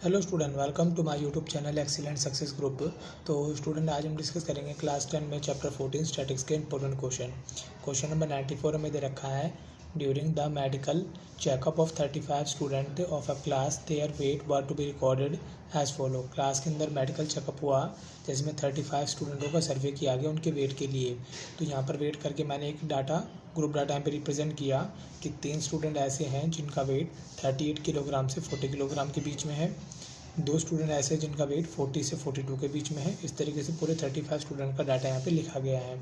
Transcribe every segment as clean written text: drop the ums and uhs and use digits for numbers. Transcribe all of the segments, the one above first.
Hello student, welcome to my YouTube channel excellent success group. तो student, आज हम discuss करेंगे क्लास 10 में चैप्टर 14 स्टैटिक्स के इंपॉर्टेंट क्वेश्चन नंबर 94 में दे रखा है। During the medical checkup of 35 student of a class their weight were to be recorded as follow. Class के अंदर मेडिकल चेकअप हुआ जिसमें 35 स्टूडेंटों का सर्वे किया गया उनके वेट के लिए। तो यहाँ पर वेट करके मैंने एक ग्रुप डाटा यहाँ पे रिप्रेजेंट किया कि 3 स्टूडेंट ऐसे हैं जिनका वेट 38 किलोग्राम से 40 किलोग्राम के बीच में है। 2 स्टूडेंट ऐसे जिनका वेट 40 से 42 के बीच में है। इस तरीके से पूरे 35 स्टूडेंट का डाटा यहाँ पे लिखा गया है।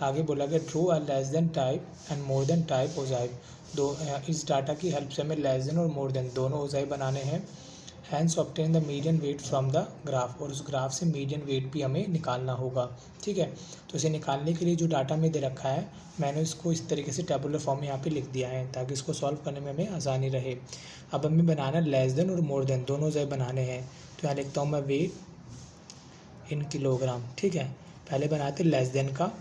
आगे बोला गया draw a less than type and more than type ogive. इस डाटा की हेल्प से हमें लेस देन और मोर देन दोनों ओजाइव बनाने हैं। Hence obtain the median weight from the graph, और उस ग्राफ से मीडियन वेट भी हमें निकालना होगा। ठीक है, तो इसे निकालने के लिए जो डाटा में दे रखा है मैंने इसको इस तरीके से टेबुलर फॉर्म में यहाँ पे लिख दिया है ताकि इसको सॉल्व करने में हमें आसानी रहे। अब हमें बनाना लेस देन और मोर देन दोनों ओजाइव बनाने हैं। तो यहाँ लिखता हूँ मैं वेट इन किलोग्राम। ठीक है, पहले बनाते लेस देन का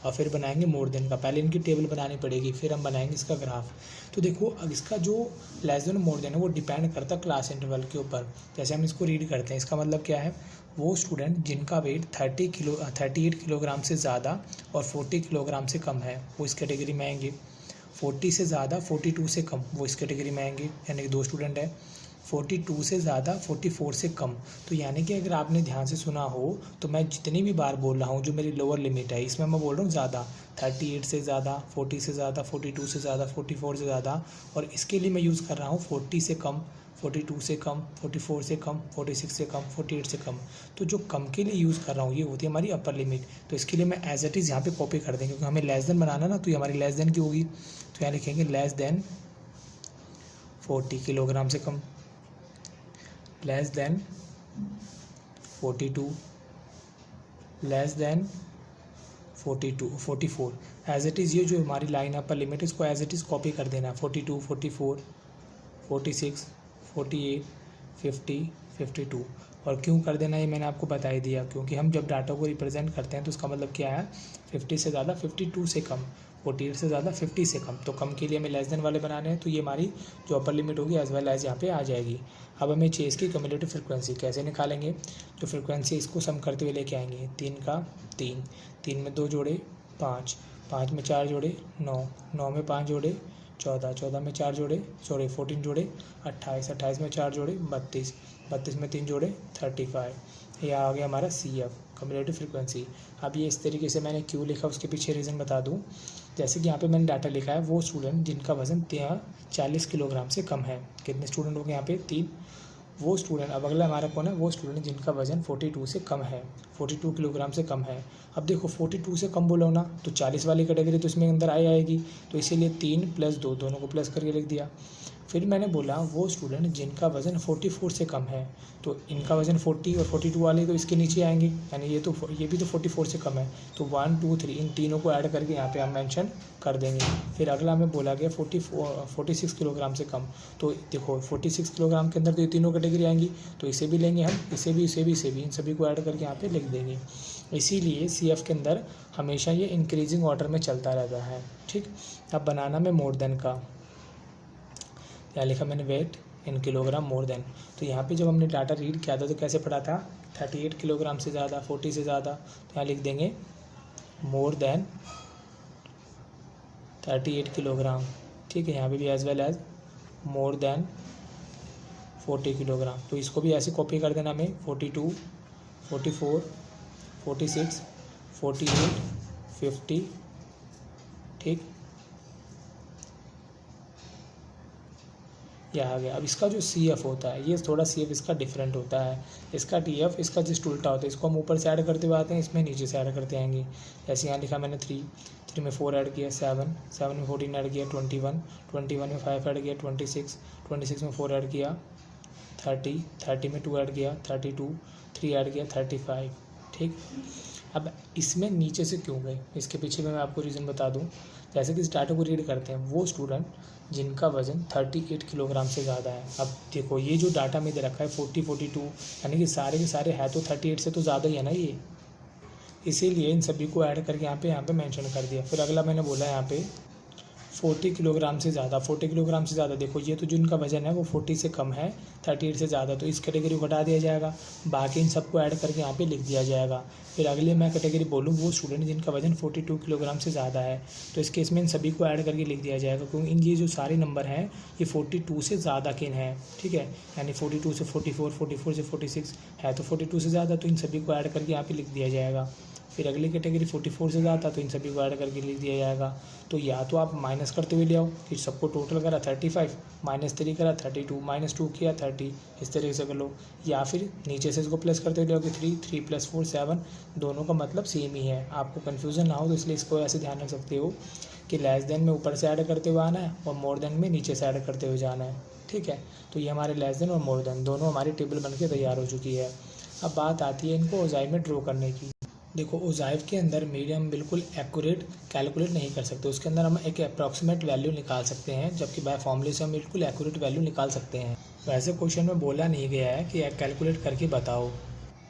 और फिर बनाएंगे मोर देन का। पहले इनकी टेबल बनानी पड़ेगी, फिर हम बनाएंगे इसका ग्राफ। तो देखो, अब इसका जो लेस देन मोर देन है वो डिपेंड करता है क्लास इंटरवल के ऊपर। जैसे हम इसको रीड करते हैं, इसका मतलब क्या है, वो स्टूडेंट जिनका वेट 38 किलोग्राम से ज़्यादा और 40 किलोग्राम से कम है वो इस कैटेगरी में आएंगे। 40 से ज़्यादा 42 से कम वो इस कैटेगरी में आएंगे, यानी कि 2 स्टूडेंट है। 42 से ज़्यादा 44 से कम। तो यानी कि अगर आपने ध्यान से सुना हो तो मैं जितनी भी बार बोल रहा हूँ जो मेरी लोअर लिमिट है इसमें मैं बोल रहा हूँ ज़्यादा, 38 से ज़्यादा, 40 से ज़्यादा, 42 से ज़्यादा, 44 से ज़्यादा। और इसके लिए मैं यूज़ कर रहा हूँ 40 से कम, 42 से कम, 44 से कम, 46 से कम, 48 से कम। तो जो कम के लिए यूज़ कर रहा हूँ ये होती है हमारी अपर लिमिट। तो इसके लिए मैं एज इट इज़ यहाँ पे कॉपी कर देंगे क्योंकि हमें लेस देन बनाना ना, तो ये हमारी लेस देन की होगी। तो यहाँ लिखेंगे लेस देन 40 किलोग्राम से कम, less than 42, less than 44। As it is ये जो हमारी लाइन अपर लिमिट इसको एज इट इज़ कॉपी कर देना है। 42, 44, 46, 48, 50, 52। और क्यों कर देना ये मैंने आपको बता ही दिया, क्योंकि हम जब डाटा को रिप्रेजेंट करते हैं तो उसका मतलब क्या है, 50 से ज़्यादा 52 से कम, 48 से ज़्यादा 50 से कम। तो कम के लिए हमें लेस देन वाले बनाने हैं, तो ये हमारी जो अपर लिमिट होगी एज वेल एज यहाँ पे आ जाएगी। अब हमें चाहिए इसकी क्यूमुलेटिव फ्रीक्वेंसी कैसे निकालेंगे। जो फ्रीक्वेंसी इसको सम करते हुए लेके आएंगे, 3 का 3, 3 में 2 जोड़े 5, 5 में 4 जोड़े 9, 9 में 5 जोड़े 14, 14 में 4 जोड़े 14 जोड़े 28, 28 में 4 जोड़े 32, 32 में 3 जोड़े 35। यह आ गया हमारा CF क्यूमुलेटिव फ्रीक्वेंसी। अब ये इस तरीके से मैंने क्यों लिखा उसके पीछे रीज़न बता दूं। जैसे कि यहाँ पे मैंने डाटा लिखा है वो स्टूडेंट जिनका वज़न 40 किलोग्राम से कम है। कितने स्टूडेंट हो गए यहाँ पे, 3। वो स्टूडेंट, अब अगला हमारा कौन है, वो स्टूडेंट जिनका वज़न 42 से कम है, 42 किलोग्राम से कम है। अब देखो 42 से कम बोलो ना तो 40 वाली कैटेगरी तो इसमें अंदर आएगी, तो इसीलिए 3 + 2 दोनों को प्लस करके लिख दिया। फिर मैंने बोला वो स्टूडेंट जिनका वज़न 44 से कम है, तो इनका वज़न 40 और 42 वाले तो इसके नीचे आएंगे, यानी ये भी तो 44 से कम है। तो 1 2 3 इन तीनों को ऐड करके यहाँ पे हम मेंशन कर देंगे। फिर अगला हमें बोला गया 46 किलोग्राम से कम। तो देखो 46 किलोग्राम के अंदर तो ये तीनों कैटेगरी आएंगी, तो इसे भी लेंगे हम, इसे भी, इन सभी को ऐड करके यहाँ पे लिख देंगे। इसीलिए CF के अंदर हमेशा ये इंक्रीजिंग ऑर्डर में चलता रहता है। ठीक, अब बनाना में मोर देन का, यहाँ लिखा मैंने weight in kilogram more than. तो यहाँ पे जब हमने डाटा रीड किया था तो कैसे पढ़ा था, 38 किलोग्राम से ज़्यादा, 40 से ज़्यादा, तो यहाँ लिख देंगे मोर देन 38 किलोग्राम। ठीक है, यहाँ पे भी as well as more than 40 kilogram. तो इसको भी ऐसे कॉपी कर देना हमें, 42, 44, 46, 48, 50। ठीक, यह आ गया। अब इसका जो CF होता है ये थोड़ा CF इसका डिफरेंट होता है। इसका TF इसका जस्ट उल्टा होता है। इसको हम ऊपर से ऐड करते हुए आते हैं, इसमें नीचे से ऐड करते आएंगे। जैसे यहाँ लिखा मैंने 3 में 4 ऐड किया 7, 7 में 14 ऐड किया 21, 21 में 5 ऐड किया 26, 26 में 4 ऐड किया 30, 30 में 2 ऐड किया 32, 3 ऐड किया 35। ठीक, अब इसमें नीचे से क्यों गए इसके पीछे में मैं आपको रीज़न बता दूं। जैसे कि इस डाटा को रीड करते हैं, वो स्टूडेंट जिनका वज़न 38 किलोग्राम से ज़्यादा है। अब देखो ये जो डाटा में दे रखा है 40, 42, यानी कि सारे के सारे है तो 38 से तो ज़्यादा ही है ना ये, इसीलिए इन सभी को ऐड करके यहाँ पे मेंशन कर दिया। फिर अगला मैंने बोला यहाँ पे 40 किलोग्राम से ज़्यादा, 40 किलोग्राम से ज़्यादा देखो ये तो जिनका वजन है वो 40 से कम है, 38 से ज़्यादा, तो इस कैटेगरी को हटा दिया जाएगा, बाकी इन सबको ऐड करके यहाँ पे लिख दिया जाएगा। फिर अगले मैं कैटेगरी बोलूँ वो स्टूडेंट जिनका वजन 42 किलोग्राम से ज़्यादा है, तो इस केस में इन सभी को ऐड करके लिख दिया जाएगा, क्योंकि इन ये जो सारे नंबर हैं ये 42 से ज़्यादा के हैं, ठीक है, यानी 42 से 44, 44 से 46 है तो 42 से ज़्यादा, तो इन सभी को ऐड करके यहाँ पे लिख दिया जाएगा। फिर अगली कैटेगरी 44 से ज़्यादा, तो इन सभी को ऐड करके लिख दिया जाएगा। तो या तो आप माइनस करते हुए ले आओ कि सबको टोटल करा 35, -3 करा 32, -2 किया 30, इस तरीके से कर लो, या फिर नीचे से इसको प्लस करते हुए ले आओ कि 3 + 4 7, दोनों का मतलब सेम ही है। आपको कन्फ्यूज़न ना हो तो इसलिए इसको ऐसे ध्यान रख सकते हो कि लेस देन में ऊपर से ऐड करते हुए आना है और मोर देन में नीचे से ऐड करते हुए जाना है, ठीक है। तो ये हमारे लेस देन और मोर देन दोनों हमारी टेबल बन के तैयार हो चुकी है। अब बात आती है इनको ओजाइव में ड्रॉ करने की। देखो ओजाइव के अंदर मीडियम बिल्कुल एक्यूरेट कैलकुलेट नहीं कर सकते, उसके अंदर हम एक अप्रॉक्सीमेट वैल्यू निकाल सकते हैं, जबकि बाय फॉर्मूले से हम बिल्कुल एक्यूरेट वैल्यू निकाल सकते हैं। वैसे क्वेश्चन में बोला नहीं गया है कि कैलकुलेट करके बताओ,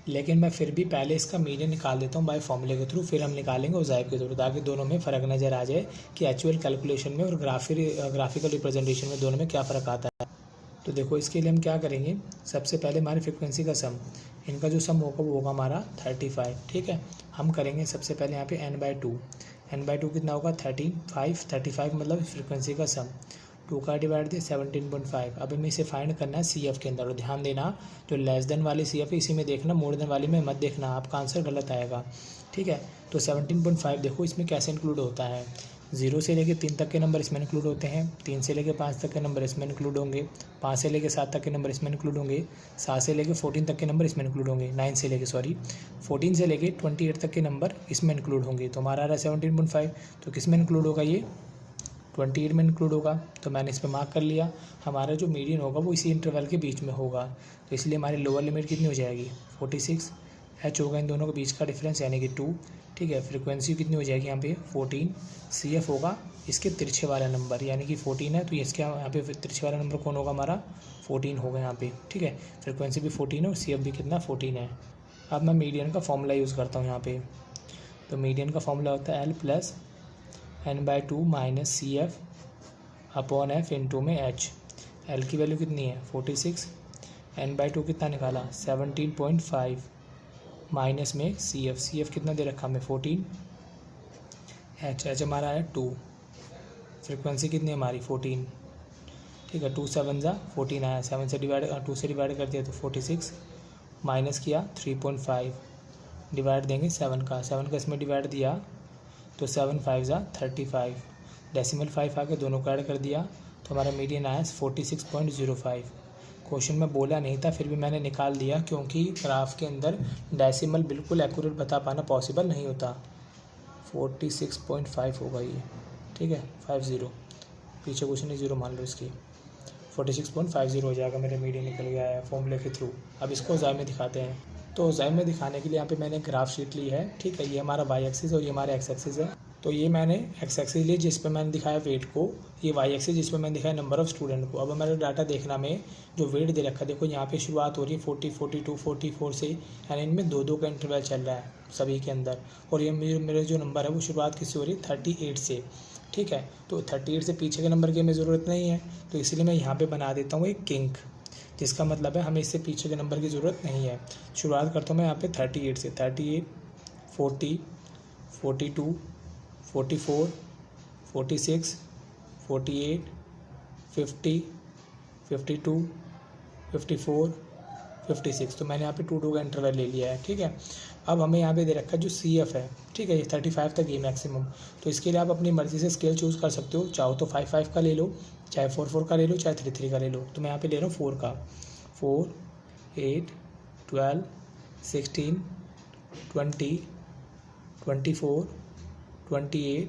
लेकिन मैं फिर भी पहले इसका मीडियन निकाल देता हूँ बाय फॉर्मूले के थ्रू, फिर हम निकालेंगे ओजाइव के थ्रू, ताकि दोनों में फ़र्क नज़र आ जाए कि एक्चुअल कैलकुलेशन में और ग्राफिकल रिप्रेजेंटेशन में दोनों में क्या फ़र्क आता है। तो देखो इसके लिए हम क्या करेंगे, सबसे पहले हमारी फ्रिक्वेंसी का सम, इनका जो सम होगा वो होगा हमारा 35, ठीक है। हम करेंगे सबसे पहले यहाँ पे n/2 कितना होगा 35 मतलब फ्रिक्वेंसी का सम, 2 का डिवाइड दे 17.5। अब हमें इसे फाइंड करना है CF के अंदर, और ध्यान देना जो लेस देन वाली CF है इसी में देखना, मोर देन वाली में मत देखना, आपका आंसर गलत आएगा, ठीक है। तो 17.5 देखो इसमें कैसे इंक्लूड होता है, 0 से लेके 3 तक के नंबर इसमें इंक्लूड होते हैं, 3 से लेके 5 तक के नंबर इसमें इंक्लूड होंगे, 5 से लेके 7 तक के नंबर इसमें इंक्लूड होंगे, 7 से लेके 14 तक के नंबर इसमें इंक्लूड होंगे, 14 से लेके 28 तक के नंबर इसमें इंक्लूड होंगे। तो हमारा आ रहा है 17.5, तो किस में इंक्लूड होगा ये 28 में इंक्लूड होगा, तो मैंने इस पर मार्क कर लिया। हमारा जो मीडियन होगा वो इसी इंटरवल के बीच में होगा, तो इसलिए हमारी लोअर लिमिट कितनी हो जाएगी 46, h होगा इन दोनों के बीच का डिफरेंस यानी कि 2, ठीक है। फ्रीक्वेंसी कितनी हो जाएगी यहाँ पे 14, CF होगा इसके तिरछे वाला नंबर यानी कि 14 है, तो इसके यहाँ पे तिरछे वाला नंबर कौन होगा हमारा 14 होगा यहाँ पे, ठीक है। फ्रीक्वेंसी भी 14 है और CF भी कितना 14 है। अब मैं मीडियन का फॉर्मूला यूज़ करता हूँ यहाँ पे, तो मीडियन का फॉर्मूला होता है L + n/2 - CF upon F into में H। L की वैल्यू कितनी है 46, n/2 कितना निकाला 17.5 माइनस में CF कितना दे रखा हमें 14, H हमारा है 2, फ्रिक्वेंसी कितनी है हमारी 14, ठीक है। 2 7 ज़ा 14 आया, 2 से डिवाइड कर दिया तो 46, माइनस किया 3.5, डिवाइड देंगे 7 का इसमें डिवाइड दिया तो 7 5 ज़ा 35, डेसिमल 5 आके दोनों को ऐड कर दिया तो हमारा मीडियन आया 46.05। क्वेश्चन में बोला नहीं था फिर भी मैंने निकाल दिया, क्योंकि ग्राफ के अंदर डेसिमल बिल्कुल एक्यूरेट बता पाना पॉसिबल नहीं होता। 46.5 होगा ये, ठीक है 50, पीछे कुछ नहीं 0 मान लो इसकी, 46.50 हो जाएगा, मेरा मीडियन निकल गया है फॉर्मूले के थ्रू। अब इसको ओजाइव में दिखाते हैं, तो ओजाइव में दिखाने के लिए यहाँ पे मैंने ग्राफ शीट ली है, ठीक है। ये हमारा y एक्सिस और ये हमारा x एक्सिस है। तो ये मैंने x एक्सिस ली जिस पे मैंने दिखाया वेट को, ये y एक्सिस जिस पे मैंने दिखाया नंबर ऑफ़ स्टूडेंट को। अब हमारा डाटा देखना में जो वेट दे रखा है, देखो यहाँ पे शुरुआत हो रही है 40, 42, 44 से, यानी इनमें 2-2 का इंटरवल चल रहा है सभी के अंदर, और ये मेरे जो नंबर है वो शुरुआत किससे हो रही है 38 से, ठीक है। तो 38 से पीछे के नंबर की हमें ज़रूरत नहीं है, तो इसलिए मैं यहाँ पर बना देता हूँ एक किंक, जिसका मतलब है हमें इससे पीछे के नंबर की ज़रूरत नहीं है। शुरुआत करता हूँ मैं यहाँ पे 38 से, 38, 40, 42, 44, 46, 48, 50, 52, 54, 56, तो मैंने यहाँ पे 2-2 का इंटरवल ले लिया है, ठीक है। अब हमें यहाँ पे दे रखा है जो CF है, ठीक है, ये 35 तक ये मैक्सिमम, तो इसके लिए आप अपनी मर्ज़ी से स्केल चूज़ कर सकते हो, चाहो तो 5-5 का ले लो, चाहे 4-4 का ले लो, चाहे 3-3 का ले लो। तो मैं यहाँ पे ले रहा हूँ 4 का, 4, 8, 12, 16, 20, 24, 28,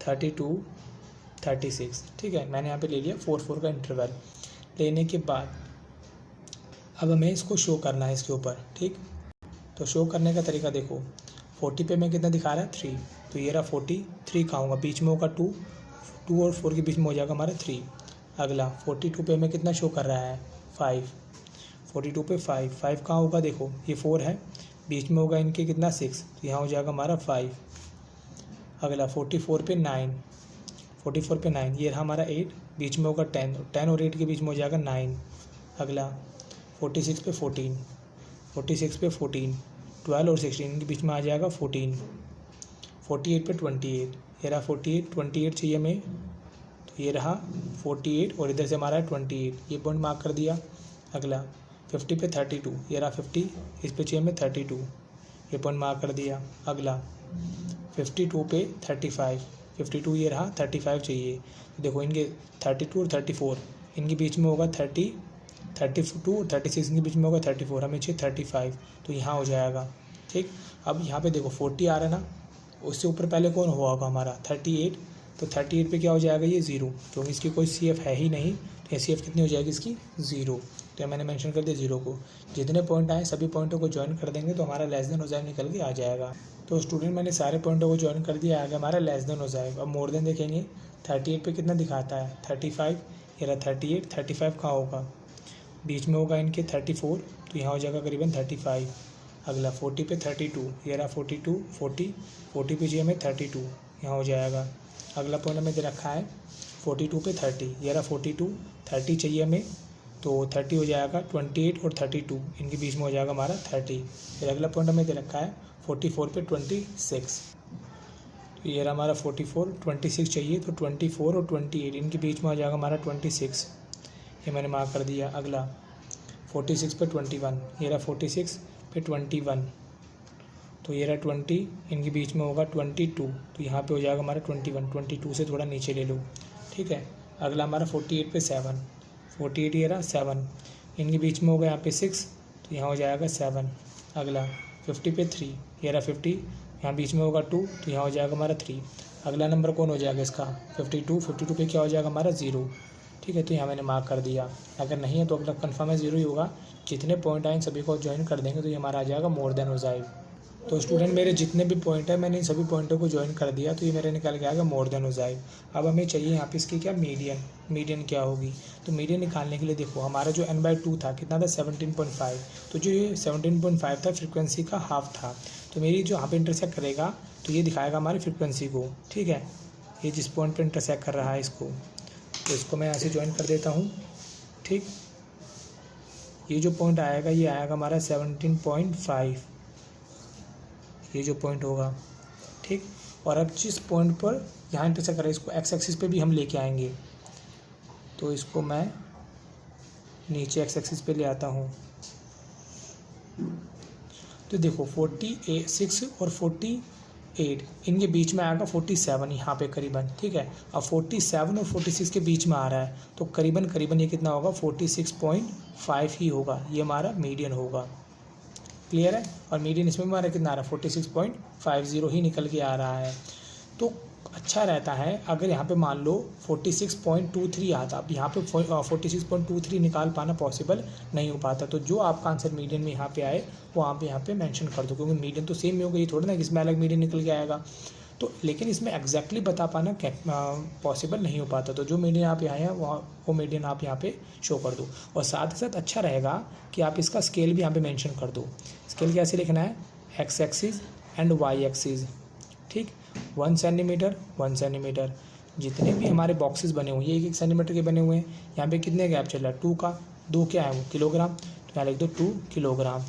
32, 36, ठीक है। मैंने यहाँ पे ले लिया 4-4 का इंटरवल। लेने के बाद अब हमें इसको शो करना है इसके ऊपर, ठीक। तो शो करने का तरीका देखो, 40 पे मैं कितना दिखा रहा है 3, तो ये रहा 43 का होगा, बीच में होगा 2 और 4 के बीच में हो जाएगा हमारा 3। अगला 42 पे मैं कितना शो कर रहा है 5, 42 पे 5 कहाँ होगा देखो, ये 4 है, बीच में होगा इनके कितना 6, तो यहाँ हो जाएगा हमारा 5। अगला 44 पे 9, 44 पे 9, ये रहा हमारा 8, बीच में होगा 10, 10 और 8 के बीच में हो जाएगा 9। अगला 46 पे 14, 46 पे 14, 12 और 16 के बीच में आ जाएगा 14। 48 पे 28, ये रहा 48, 28 चाहिए हमें, तो ये रहा 48 और इधर से हमारा है 28, ये पॉइंट मार्क कर दिया। अगला 50 पे 32, ये रहा 50, इस पे चाहिए हमें 32, ये पॉइंट मार्क कर दिया। अगला 52 पे 35, 52 ये रहा 35 चाहिए, तो देखो इनके 32 और 34 इनके बीच में होगा 30, 32 और 36 इनके बीच में होगा 34, हमें चाहिए 35, तो यहाँ हो जाएगा। ठीक, अब यहाँ पे देखो 40 आ रहा है ना, उससे ऊपर पहले कौन हुआ होगा हमारा 38, तो 38 पे क्या हो जाएगा ये 0, क्योंकि इसकी कोई सी एफ है ही नहीं, तो सी एफ कितनी हो जाएगी इसकी 0, तो मैंने मेंशन कर दिया 0 को। जितने पॉइंट आए सभी पॉइंटों को ज्वाइन कर देंगे तो हमारा लेस देन होजाइव निकल के आ जाएगा। तो स्टूडेंट मैंने सारे पॉइंटों को ज्वाइन कर दिया, आगे हमारा लेस देन होजाइव। अब मोर देन देखेंगे, 38 पे कितना दिखाता है 35, ये रहा 38, 35 कहाँ होगा, बीच में होगा इनके 34, तो यहाँ हो जाएगा करीबन 35। अगला 40 पे 32, ये रहा 42, 40 पे चाहिए हमें 32, यहाँ हो जाएगा। अगला पॉइंट हमें दे रखा है 42 पे 30, ये रहा 42, 30 चाहिए हमें, तो 30 हो जाएगा 28 और 32 इनके बीच में हो जाएगा हमारा 30। फिर अगला पॉइंट हमें दे रखा है 44 पे 26, तो ये रहा हमारा 44, 26 चाहिए, तो 24 और 28 इनके बीच में हो जाएगा हमारा 26, ये मैंने मार्क कर दिया। अगला 46 पे 21, ये रहा 46 पे 21, तो ये रहा 20, इनके बीच में होगा 22, तो यहाँ पे हो जाएगा हमारा 21, 22 से थोड़ा नीचे ले लो। ठीक है, अगला हमारा 48 पे 7, 48 ये रहा 7, इनके बीच में होगा यहाँ पे 6, तो यहाँ हो जाएगा 7। अगला 50 पे 3, ये रहा 50, यहाँ बीच में होगा 2, तो यहाँ हो जाएगा हमारा 3। अगला नंबर कौन हो जाएगा इसका 52, 52 पे क्या हो जाएगा हमारा 0। ठीक है, तो यहाँ मैंने मार्क कर दिया। अगर नहीं है तो अगला कन्फर्म है 0 ही होगा। जितने पॉइंट आए सभी को ज्वाइन कर देंगे तो ये हमारा आ जाएगा मोर देन होजाइव। तो स्टूडेंट मेरे जितने भी पॉइंट है मैंने इन सभी पॉइंटों को ज्वाइन कर दिया, तो ये मेरे निकल के आएगा मोर देन होजाइव। अब हमें चाहिए यहाँ पे इसकी क्या मीडियन, मीडियन क्या होगी, तो मीडियन निकालने के लिए देखो हमारा जो n/2 था कितना था 17.5, तो जो ये 17.5 था फ्रिक्वेंसी का हाफ था, तो मेरी जो यहाँ पे इंटरसेक्ट करेगा तो ये दिखाएगा हमारी फ्रिक्वेंसी को। ठीक है, ये जिस पॉइंट पर इंटरसेक्ट कर रहा है इसको, तो इसको मैं यहाँ से ज्वाइन कर देता हूँ। ठीक, ये जो पॉइंट आएगा ये आएगा हमारा 17.5, ये जो पॉइंट होगा। ठीक, और अब जिस पॉइंट पर यहाँ इंटरसेक्ट कर रहा है इसको एक्स एक्सिस पे भी हम लेके आएंगे, तो इसको मैं नीचे एक्स एक्सिस पे ले आता हूँ। तो देखो 46 और 48 इनके बीच में आएगा 47 यहाँ पे करीबन। ठीक है, अब 47 और 46 के बीच में आ रहा है, तो करीबन ये कितना होगा 46.5 ही होगा, ये हमारा मीडियन होगा। क्लियर है, और मीडियन इसमें हमारा कितना आ रहा है 46.50 ही निकल के आ रहा है। तो अच्छा रहता है अगर यहाँ पे मान लो 46.23 आता, अब यहाँ पे 46.23 निकाल पाना पॉसिबल नहीं हो पाता, तो जो आपका आंसर मीडियन में यहाँ पे आए वो आप यहाँ पे मेंशन कर दो, क्योंकि मीडियन तो सेम ही होगा, ये थोड़ा ना इसमें अलग मीडियन निकल के आएगा। तो लेकिन इसमें एग्जैक्टली बता पाना पॉसिबल नहीं हो पाता, तो जो मीडियन आप यहाँ है वो मीडियन आप यहाँ पे शो कर दो। और साथ ही साथ अच्छा रहेगा कि आप इसका स्केल भी यहाँ पे मेंशन कर दो। स्केल कैसे लिखना है, x axis and y axis. ठीक, 1 सेंटीमीटर 1 सेंटीमीटर, जितने भी हमारे बॉक्सेस बने हुए हैं 1 सेंटीमीटर के बने हुए हैं। यहाँ पे कितने गैप चल रहा है 2 का, 2 क्या है वो किलोग्राम, तो यहाँ लिख दो 2 किलोग्राम।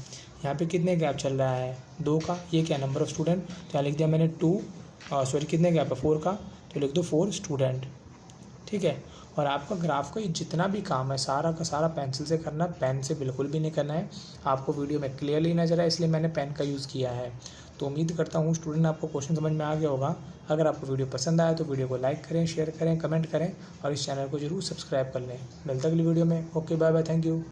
यहाँ पे कितने गैप चल रहा है 2 का, ये क्या नंबर ऑफ स्टूडेंट, तो यहाँ लिख दिया मैंने 2 कितने गैप है 4 का, तो लिख दो 4 स्टूडेंट। ठीक है, और आपका ग्राफ का जितना भी काम है सारा का सारा पेंसिल से करना, पेन से बिल्कुल भी नहीं करना है। आपको वीडियो में क्लियरली नजर आए इसलिए मैंने पेन का यूज़ किया है। तो उम्मीद करता हूँ स्टूडेंट आपको क्वेश्चन समझ में आ गया होगा। अगर आपको वीडियो पसंद आया तो वीडियो को लाइक करें, शेयर करें, कमेंट करें और इस चैनल को जरूर सब्सक्राइब कर लें। मिलते अगली वीडियो में। Okay, bye bye, thank you.